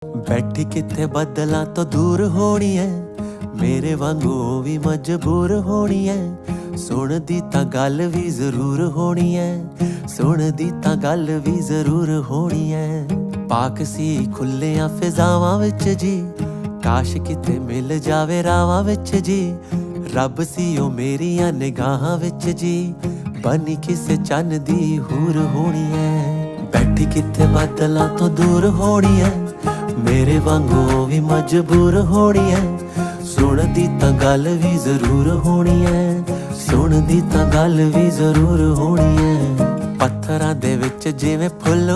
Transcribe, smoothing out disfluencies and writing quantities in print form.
ਬੈਠੀ ਕਿੱਥੇ ਬੱਦਲਾਂ ਤੋਂ ਦੂਰ ਹੋਣੀ ਐ, ਮੇਰੇ ਵਾਂਗੂ ਉਹ ਵੀ ਮਜਬੂਰ ਹੋਣੀ ਐ। ਸੁਣਦੀ ਤਾਂ ਗੱਲ ਵੀ ਜ਼ਰੂਰ ਹੋਣੀ ਐ, ਸੁਣਦੀ ਤਾਂ ਗੱਲ ਵੀ ਜ਼ਰੂਰ ਹੋਣੀ ਐ। ਪਾਕ ਸੀ ਖੁੱਲਿਆਂ ਫਿਜ਼ਾਵਾਂ ਵਿੱਚ ਜੀ, ਕਾਸ਼ ਕਿਤੇ ਮਿਲ ਜਾਵੇ ਰਾਵਾਂ ਵਿੱਚ ਜੀ। ਰੱਬ ਸੀ ਉਹ ਮੇਰੀਆਂ ਨਿਗਾਹਾਂ ਵਿੱਚ ਜੀ, ਬਣੀ ਕਿਸੇ ਚੰਨ ਦੀ ਹੂਰ ਹੋਣੀ ਐ। ਬੈਠੀ ਕਿੱਥੇ ਬੱਦਲਾਂ ਤੋਂ ਦੂਰ ਹੋਣੀ ਐ, ਮੇਰੇ ਵਾਂਗੂ ਉਹ ਵੀ ਮਜਬੂਰ ਹੋਣੀ ਐ। ਸੁਣਦੀ ਤਾਂ ਗੱਲ ਵੀ ਜ਼ਰੂਰ ਹੋਣੀ ਐ, ਸੁਣਦੀ ਤਾਂ ਗੱਲ ਵੀ ਜ਼ਰੂਰ ਹੋਣੀ ਐ। ਪੱਥਰਾਂ ਦੇ ਵਿੱਚ ਜਿਵੇਂ ਫੁੱਲ